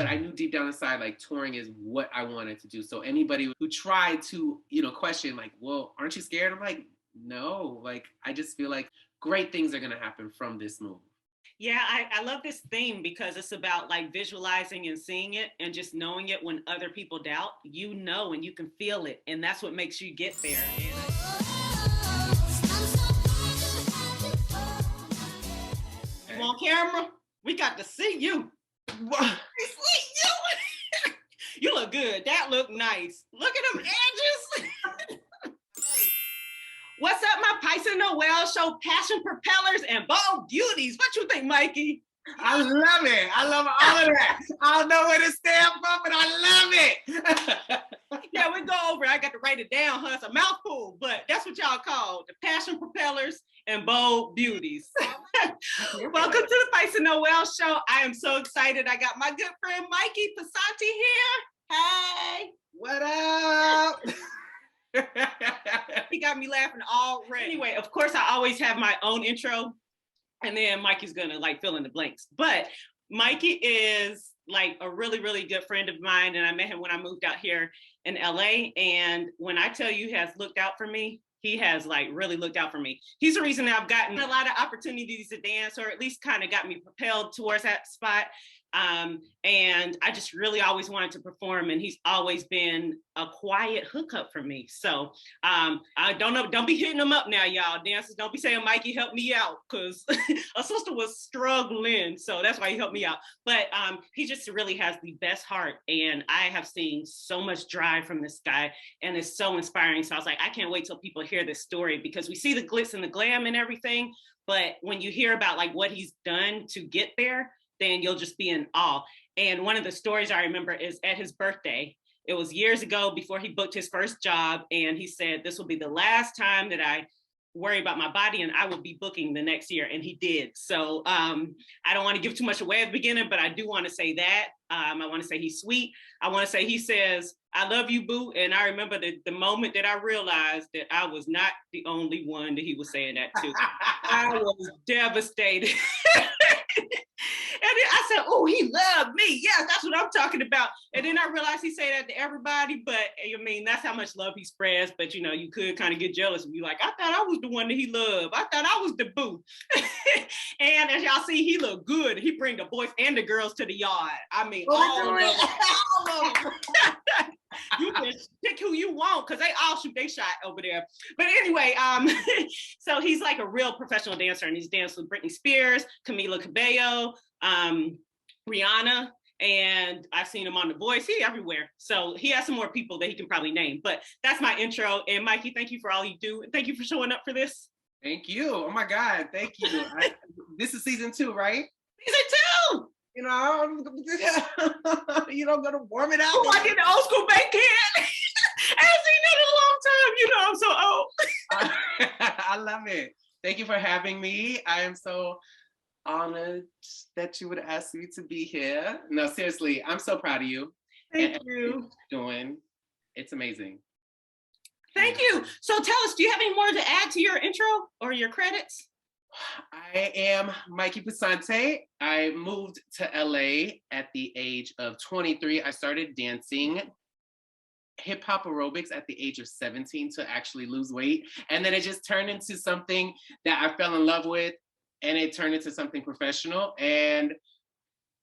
but I knew deep down inside, like touring is what I wanted to do. So anybody who tried to, question like, well, aren't you scared? I'm like, no, like, I just feel like great things are going to happen from this move. Yeah, I love this theme because it's about like visualizing and seeing it and just knowing it when other people doubt, and you can feel it. And that's what makes you get there. You on camera? We got to see you. You look good. That look nice. Look at them edges. What's up, my Pysa Noel show, passion propellers and bold beauties? What you think, Mikey? I love it. I love all of that. I don't know where to stand from, but I love it. Yeah, we go over it. I got to write it down, huh? It's a mouthful, but that's what y'all call the passion propellers and bold beauties. Welcome to the Pysa Noel show. I am so excited. I got my good friend Mikey Pesante here. Hey. What up? He got me laughing already. Anyway, of course, I always have my own intro, and then Mikey's gonna like fill in the blanks. But Mikey is like a really, really good friend of mine, and I met him when I moved out here in LA. And when I tell you he has looked out for me, he has like really looked out for me. He's the reason that I've gotten a lot of opportunities to dance, or at least kind of got me propelled towards that spot. And I just really always wanted to perform, and he's always been a quiet hookup for me. So I don't know, don't be hitting him up now, y'all dancers. Don't be saying, Mikey, help me out, because a sister was struggling. So that's why he helped me out. But he just really has the best heart, and I have seen so much drive from this guy, and it's so inspiring. So I was like, I can't wait till people hear this story, because we see the glitz and the glam and everything, but when you hear about like what he's done to get there, then you'll just be in awe. And one of the stories I remember is at his birthday. It was years ago before he booked his first job. And he said, this will be the last time that I worry about my body, and I will be booking the next year. And he did. So I don't want to give too much away at the beginning, but I do want to say that. I want to say he's sweet. I want to say he says, I love you, boo. And I remember the moment that I realized that I was not the only one that he was saying that to. I was devastated. And then I said, oh, he loved me. Yeah, that's what I'm talking about. And then I realized he said that to everybody, but I mean, that's how much love he spreads. But you know, you could kind of get jealous and be like, I thought I was the one that he loved. I thought I was the boo. And as y'all see, he looked good. He bring the boys and the girls to the yard. I mean, all of them. You can pick who you want, because they all shoot they shot over there. But anyway, so he's like a real professional dancer, and he's danced with Brittany Spears, Camila Cabello, Rihanna, and I've seen him on The Voice. He's everywhere. So he has some more people that he can probably name. But that's my intro. And Mikey, thank you for all you do. And thank you for showing up for this. Thank you. Oh my God, thank you. This is season 2, right? Season 2! You know, gonna warm it out. Oh, I did the old school bank kid. I haven't seen that in a long time. I'm so old. I love it. Thank you for having me. I am so honored that you would ask me to be here. No, seriously, I'm so proud of you. Thank you. Doing, it's amazing. Thank you. So tell us, do you have any more to add to your intro or your credits? I am Mikey Pesante. I moved to LA at the age of 23. I started dancing hip hop aerobics at the age of 17 to actually lose weight. And then it just turned into something that I fell in love with, and it turned into something professional. And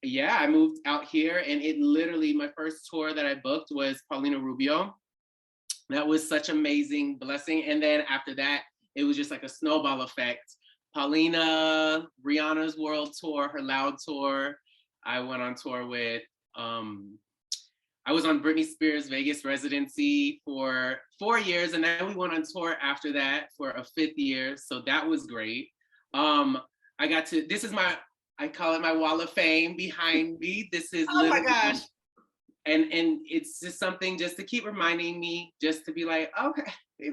yeah, I moved out here, and it literally, my first tour that I booked was Paulina Rubio. That was such an amazing blessing. And then after that, it was just like a snowball effect. Paulina, Rihanna's world tour, her Loud tour. I went on tour with, I was on Brittany Spears' Vegas residency for 4 years, and then we went on tour after that for a 5th year, so that was great. I got to, this is my, I call it my wall of fame behind me. This is oh my gosh. And it's just something just to keep reminding me, just to be like, okay,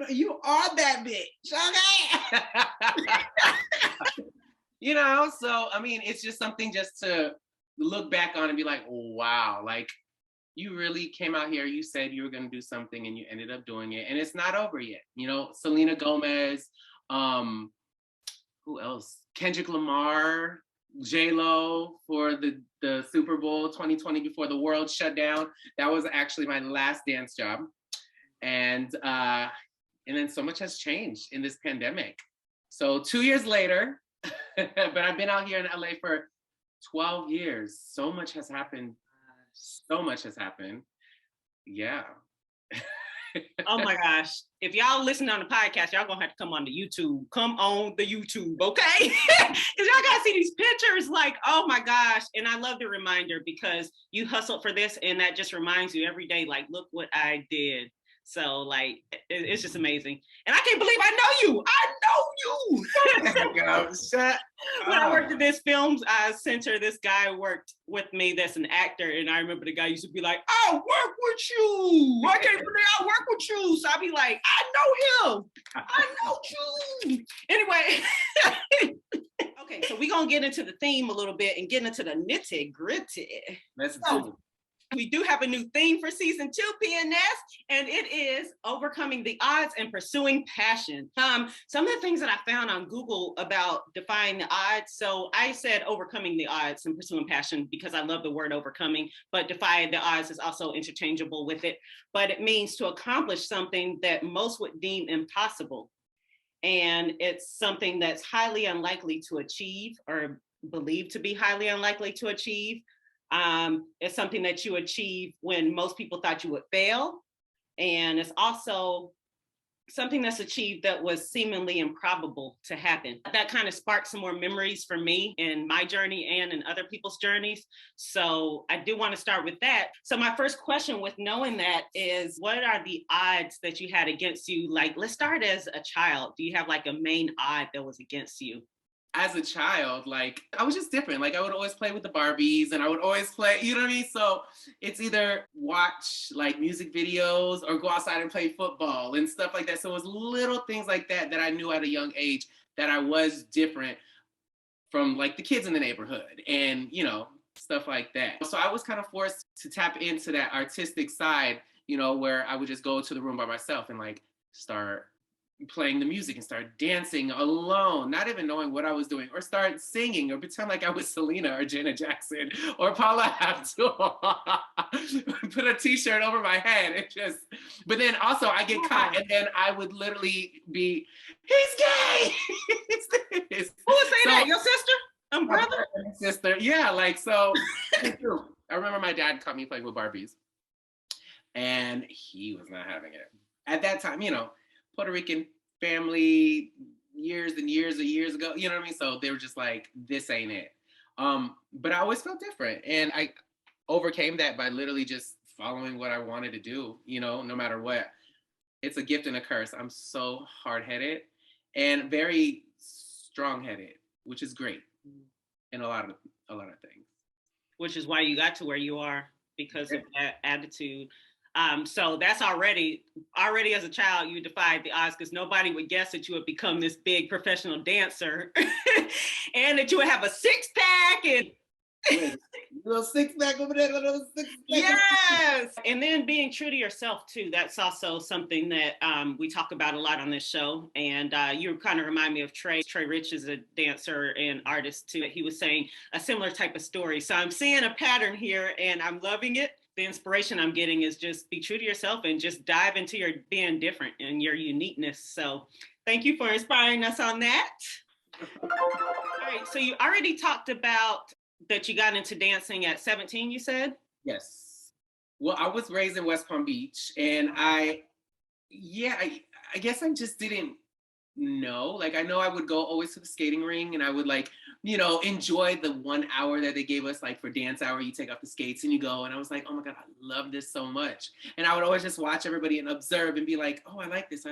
you are that bitch, okay? So I mean, it's just something just to look back on and be like, wow, like you really came out here, you said you were gonna do something and you ended up doing it, and it's not over yet. Selena Gomez, who else? Kendrick Lamar, J-Lo for the Super Bowl 2020 before the world shut down. That was actually my last dance job. And then so much has changed in this pandemic. So 2 years later, but I've been out here in LA for 12 years. So much has happened. So much has happened. Yeah. Oh my gosh. If y'all listen on the podcast, y'all gonna have to come on the YouTube. Come on the YouTube, okay? Because y'all gotta see these pictures, like, oh my gosh. And I love the reminder because you hustled for this and that just reminds you every day, like, look what I did. So like, it's just amazing. And I can't believe I know you. Shut When I worked at this films center, this guy worked with me that's an actor. And I remember the guy used to be like, I work with you. I can't believe I work with you. So I'd be like, I know him. I know you. Anyway. Okay, so we're going to get into the theme a little bit and get into the nitty gritty. Let's do it. We do have a new theme for season 2, PNS, and it is overcoming the odds and pursuing passion. Some of the things that I found on Google about defying the odds. So I said overcoming the odds and pursuing passion because I love the word overcoming, but defying the odds is also interchangeable with it. But it means to accomplish something that most would deem impossible. And it's something that's highly unlikely to achieve or believed to be highly unlikely to achieve. It's something that you achieve when most people thought you would fail. And it's also something that's achieved that was seemingly improbable to happen. That kind of sparked some more memories for me in my journey and in other people's journeys. So I do want to start with that. So my first question with knowing that is, what are the odds that you had against you? Like, let's start as a child. Do you have like a main odd that was against you? As a child, like, I was just different. Like, I would always play with the Barbies and I would always play, you know what I mean? So it's either watch like music videos or go outside and play football and stuff like that. So it was little things like that that I knew at a young age that I was different from like the kids in the neighborhood and, you know, stuff like that. So I was kind of forced to tap into that artistic side, you know, where I would just go to the room by myself and like start playing the music and start dancing alone, not even knowing what I was doing, or start singing or pretend like I was Selena or Janet Jackson or Paula Abdul. Put a t-shirt over my head and just, but then also I get caught and then I would literally be, he's gay. He's this. Who would say that? Your sister? Brother? Sister. Yeah, like, so I remember my dad caught me playing with Barbies and he was not having it. At that time, you know, Puerto Rican family, years and years ago, you know what I mean? So they were just like, this ain't it. But I always felt different. And I overcame that by literally just following what I wanted to do, you know, no matter what. It's a gift and a curse. I'm so hard-headed and very strong-headed, which is great in a lot of things. Which is why you got to where you are, because of that attitude. So that's already as a child, you defied the odds because nobody would guess that you would become this big professional dancer and that you would have a six-pack and little six-pack over there, little six-pack. Yes. And then being true to yourself too. That's also something that we talk about a lot on this show. And you kind of remind me of Trey. Trey Rich is a dancer and artist too. He was saying a similar type of story. So I'm seeing a pattern here and I'm loving it. The inspiration I'm getting is just be true to yourself and just dive into your being different and your uniqueness. So thank you for inspiring us on that. All right, so you already talked about that you got into dancing at 17, you said? Yes. Well, I was raised in West Palm Beach and I guess I just didn't know. Like, I know I would go always to the skating ring and I would like, you know, enjoy the 1 hour that they gave us, like for dance hour, you take off the skates and you go. And I was like, oh my God, I love this so much. And I would always just watch everybody and observe and be like, oh, I like this.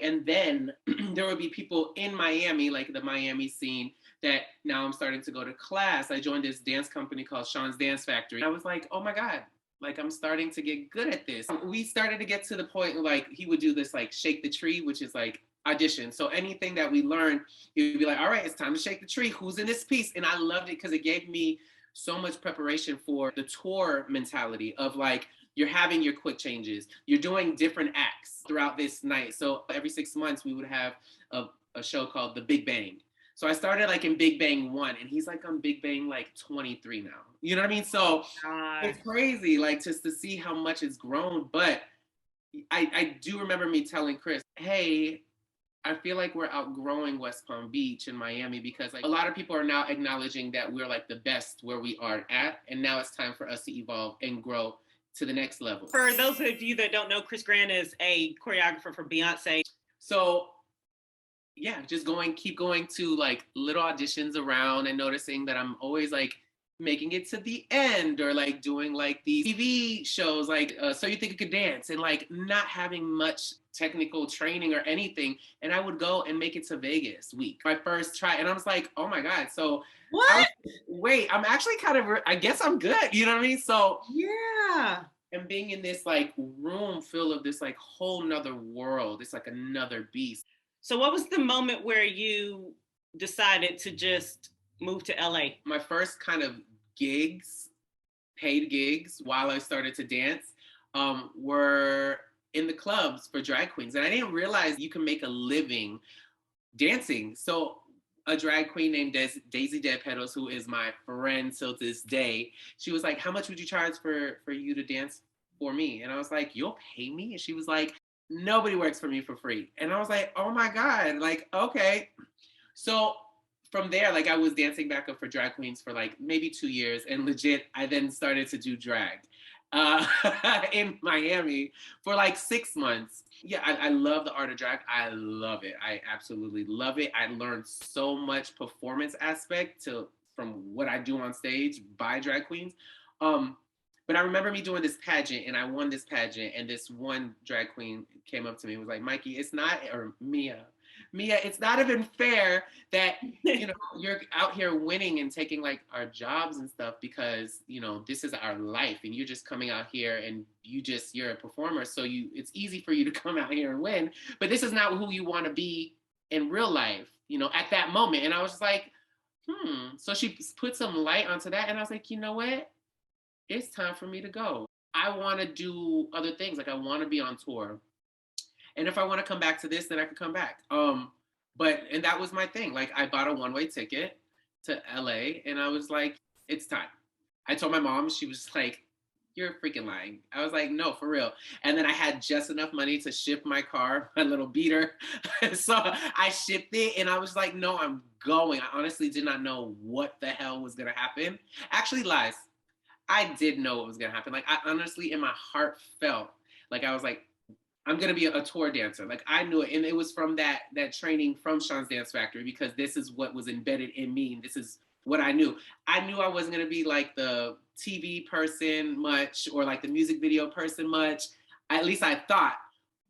And then there would be people in Miami, like the Miami scene, that now I'm starting to go to class. I joined this dance company called Sean's Dance Factory. I was like, oh my God, like I'm starting to get good at this. We started to get to the point where like he would do this like shake the tree, which is like audition. So anything that we learned, he would be like, all right, it's time to shake the tree. Who's in this piece? And I loved it because it gave me so much preparation for the tour mentality of like, you're having your quick changes. You're doing different acts throughout this night. So every 6 months we would have a show called The Big Bang. So I started like in Big Bang 1, and he's like on Big Bang like 23 now. You know what I mean? So it's crazy, like just to see how much it's grown. But I do remember me telling Chris, hey, I feel like we're outgrowing West Palm Beach and Miami, because like a lot of people are now acknowledging that we're like the best where we are at. And now it's time for us to evolve and grow to the next level. For those of you that don't know, Chris Grant is a choreographer for Beyonce. So yeah, just keep going to like little auditions around and noticing that I'm always like making it to the end, or like doing like these TV shows like So You Think You Could Dance, and like not having much technical training or anything. And I would go and make it to Vegas week, my first try. And I was like, oh my God. So what? Wait, I'm actually kind of, I guess I'm good. You know what I mean? So yeah. And being in this like room full of this like whole nother world, it's like another beast. So what was the moment where you decided to just move to LA? My first kind of gigs, paid gigs while I started to dance, were in the clubs for drag queens. And I didn't realize you can make a living dancing. So a drag queen named Daisy Dead Petals, who is my friend till this day, she was like, how much would you charge for you to dance for me? And I was like, you'll pay me? And she was like, nobody works for me for free. And I was like, oh my God, like, okay. So from there, like I was dancing backup for drag queens for like maybe 2 years, and legit, I then started to do drag in Miami for like 6 months. Yeah, I love the art of drag. I love it. I absolutely love it. I learned so much performance aspect from what I do on stage by drag queens. But I remember me doing this pageant, and I won this pageant, and this one drag queen came up to me and was like, Mikey, it's not, or Mia, it's not even fair that, you know, you're out here winning and taking like our jobs and stuff, because, you know, this is our life, and you're just coming out here and you're a performer. So it's easy for you to come out here and win, but this is not who you want to be in real life, you know, at that moment. And I was just like, So she put some light onto that, and I was like, you know what? It's time for me to go. I want to do other things. Like I want to be on tour. And if I want to come back to this, then I could come back. And that was my thing. Like I bought a one-way ticket to LA, and I was like, it's time. I told my mom, she was like, you're freaking lying. I was like, no, for real. And then I had just enough money to ship my car, my little beater. So I shipped it, and I was like, no, I'm going. I honestly did not know what the hell was going to happen. Actually, lies. I did know what was going to happen. Like I honestly, in my heart, felt like I was like, I'm going to be a tour dancer. Like I knew it. And it was from that training from Sean's Dance Factory, because this is what was embedded in me. And this is what I knew. I knew I wasn't going to be like the TV person much, or like the music video person much. At least I thought.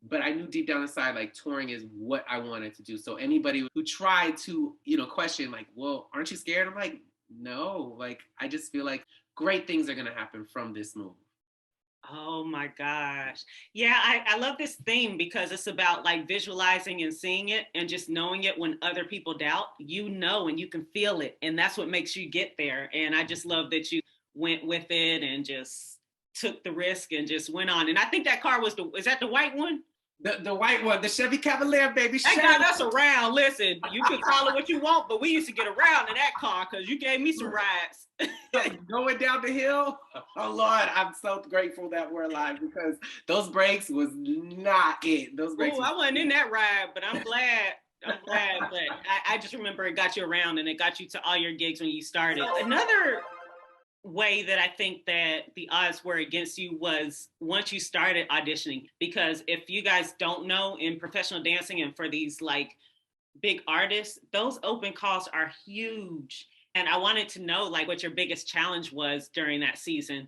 But I knew deep down inside, like touring is what I wanted to do. So anybody who tried to, you know, question like, well, aren't you scared? I'm like, no, like, I just feel like great things are going to happen from this move. Oh my gosh. Yeah, I love this theme, because it's about like visualizing and seeing it and just knowing it when other people doubt, you know, and you can feel it. And that's what makes you get there. And I just love that you went with it and just took the risk and just went on. And I think that car is that the white one? The white one, the Chevy Cavalier, baby. That got us around. Listen, you can call it what you want, but we used to get around in that car because you gave me some rides. Going down the hill, oh Lord, I'm so grateful that we're alive, because those brakes was not it. Those brakes. Oh, I wasn't in that ride, but I'm glad. But I just remember it got you around, and it got you to all your gigs when you started. Another way that I think that the odds were against you was once you started auditioning, because if you guys don't know, in professional dancing and for these like big artists, those open calls are huge. And I wanted to know like what your biggest challenge was during that season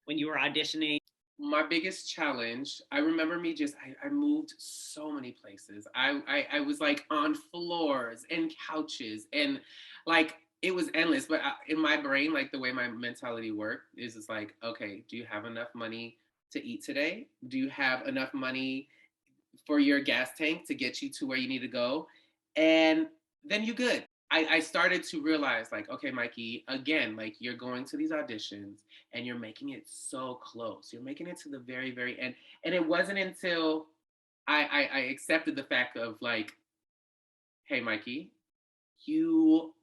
when you were auditioning. My biggest challenge, I remember me I moved so many places. I was like on floors and couches, and like it was endless. But in my brain, like the way my mentality worked is it's like, okay, do you have enough money to eat today? Do you have enough money for your gas tank to get you to where you need to go? And then you good. I started to realize like, okay, Mikey, again, like you're going to these auditions and you're making it so close. You're making it to the very, very end. And it wasn't until I accepted the fact of like, hey, Mikey, you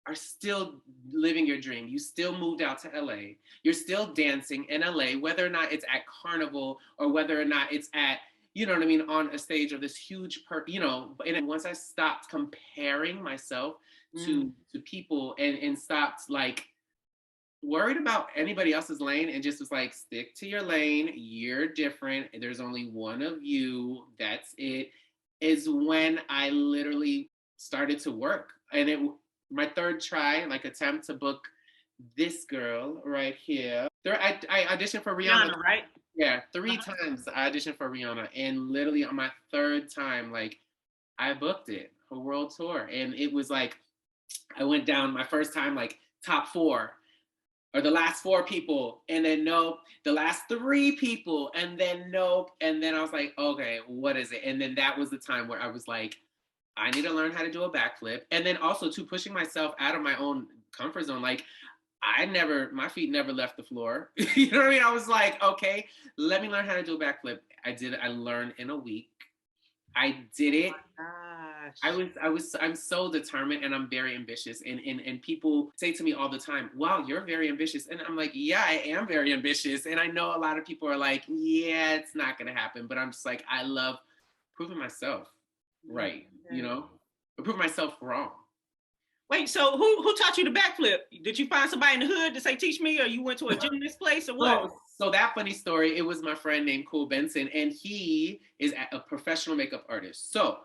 are still living your dream. You still moved out to LA. You're still dancing in LA, whether or not it's at Carnival or whether or not it's at, you know what I mean, on a stage of this huge, and once I stopped comparing myself to people and stopped like worried about anybody else's lane and just was like, stick to your lane. You're different. There's only one of you. That's it. Is when I literally started to work. And my third try, like attempt to book this girl right here. I auditioned for Rihanna. Right? Yeah, 3 times I auditioned for Rihanna. And literally on my third time, like I booked it, her world tour. And it was like, I went down my first time, like top 4 or the last 4 people, and then nope, the last 3 people, and then nope. And then I was like, okay, what is it? And then that was the time where I was like, I need to learn how to do a backflip. And then also to pushing myself out of my own comfort zone. Like my feet never left the floor. You know what I mean? I was like, okay, let me learn how to do a backflip. I learned in a week. I did it. I'm so determined and I'm very ambitious. And people say to me all the time, wow, you're very ambitious. And I'm like, yeah, I am very ambitious. And I know a lot of people are like, yeah, it's not going to happen. But I'm just like, I love proving myself right, or proving myself wrong. Wait, so who taught you the backflip? Did you find somebody in the hood to say, teach me, or you went to a gymnast place or what? So that funny story, it was my friend named Cole Benson, and he is a professional makeup artist. So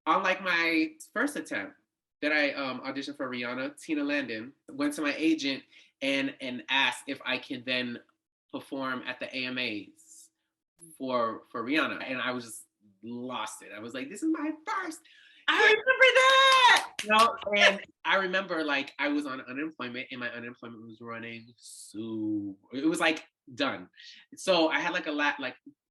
unlike my first attempt that I auditioned for Rihanna, Tina Landon went to my agent and asked if I could then perform at the AMAs for Rihanna. And I was just lost it. I was like, this is my first. I remember that. And I remember like I was on unemployment and my unemployment was running. So it was like done. So I had like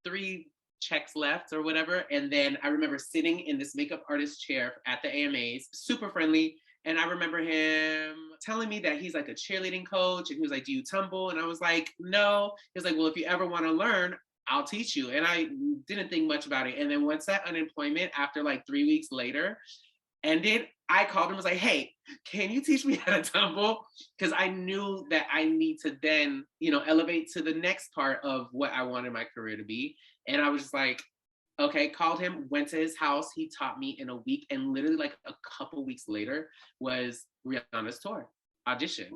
3 checks left or whatever. And then I remember sitting in this makeup artist chair at the AMAs, super friendly. And I remember him telling me that he's like a cheerleading coach. And he was like, do you tumble? And I was like, no. He was like, well, if you ever want to learn, I'll teach you. And I didn't think much about it. And then once that unemployment, after like 3 weeks later, ended, I called him and was like, hey, can you teach me how to tumble? Because I knew that I need to then, elevate to the next part of what I wanted my career to be. And I was just like, okay, called him, went to his house. He taught me in a week. And literally like a couple weeks later was Rihanna's tour audition.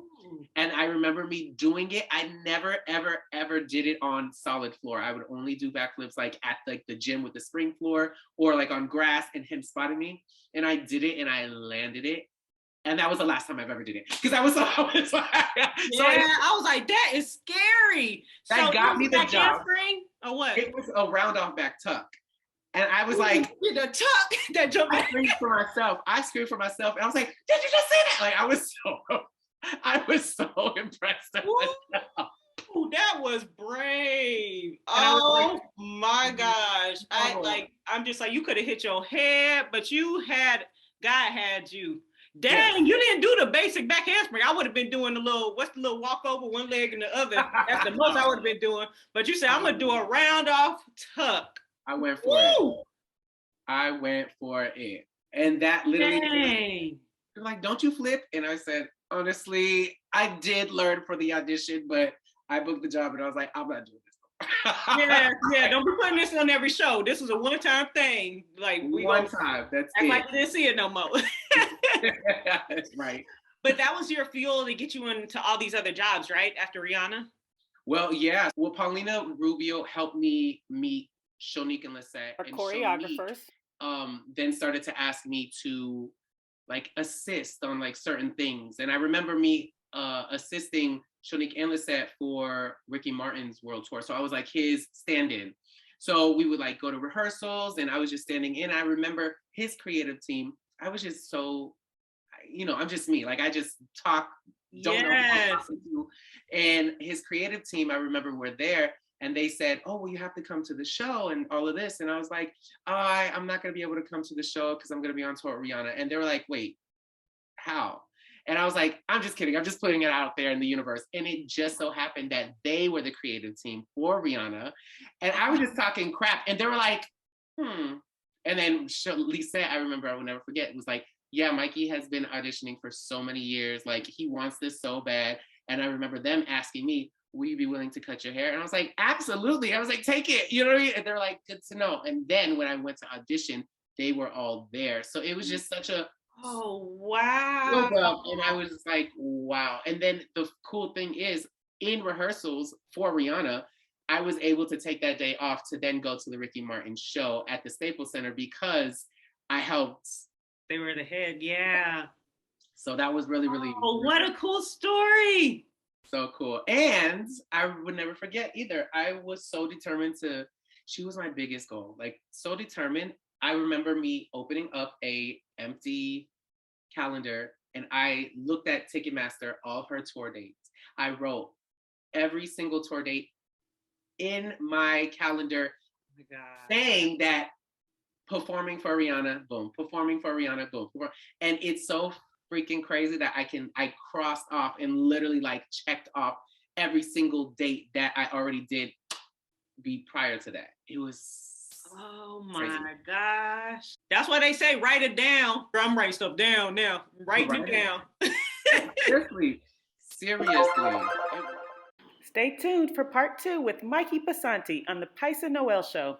And I remember me doing it. I never, ever, ever did it on solid floor. I would only do backflips like at like the gym with the spring floor or like on grass and him spotting me. And I did it and I landed it. And that was the last time I've ever did it. Because I was like, I was like, that is scary. That got me the job. Handspring or what? It was a round off back tuck. And I was like, the tuck that jumped. I screamed for myself. And I was like, did you just say that? Like I was so impressed at myself. Ooh, that was brave. Oh like, my gosh. I'm just like, you could have hit your head, but God had you. Dang, you didn't do the basic back handspring. I would have been doing the little walk over, one leg and the other. That's the most I would have been doing. But you said, I'm going to do a round off tuck. I went for it. I went for it. And that literally, like, don't you flip? And I said, honestly, I did learn for the audition, but I booked the job and I was like, I'm not doing this. Yeah. Don't be putting this on every show. This was a one-time thing. Like one time. That's it. Like like we didn't see it no more. That's right. But that was your fuel to get you into all these other jobs, right? After Rihanna? Well, yeah. Well, Paulina Rubio helped me meet Shonique and Lisette. Our choreographers. Shonique, then started to ask me to like assist on like certain things. And I remember me assisting Shonique and Lisette for Ricky Martin's world tour. So I was like his stand-in. So we would like go to rehearsals and I was just standing in. I remember his creative team. I was just so, I'm just me. Like I just talk, don't know what to do. And his creative team, I remember were there and they said, oh, well, you have to come to the show and all of this. And I was like, I'm not going to be able to come to the show because I'm going to be on tour with Rihanna. And they were like, wait, how? And I was like, I'm just kidding. I'm just putting it out there in the universe. And it just so happened that they were the creative team for Rihanna. And I was just talking crap. And they were like, And then Lisa, I remember, I will never forget, it was like, Yeah, Mikey has been auditioning for so many years. Like, he wants this so bad. And I remember them asking me, will you be willing to cut your hair? And I was like, absolutely. I was like, take it. You know what I mean? And they're like, good to know. And then when I went to audition, they were all there. So it was just such a Oh, wow. build up. And I was just like, wow. And then the cool thing is, in rehearsals for Rihanna, I was able to take that day off to then go to the Ricky Martin show at the Staples Center because I helped. They were the head, yeah. So that was really, really. Oh, what a cool story. So cool. And I would never forget either. I was so determined she was my biggest goal. Like, so determined. I remember me opening up a empty calendar and I looked at Ticketmaster, all her tour dates. I wrote every single tour date in my calendar, Oh my God. saying that performing for Rihanna, boom, performing for Rihanna, boom. And it's so freaking crazy that I crossed off and literally like checked off every single date that I already did be prior to that. It was Oh crazy. my gosh. That's why they say write it down. I'm writing stuff down now. Writing it down. Seriously. Stay tuned for part 2 with Mikey Pesante on the Pysa Noel Show.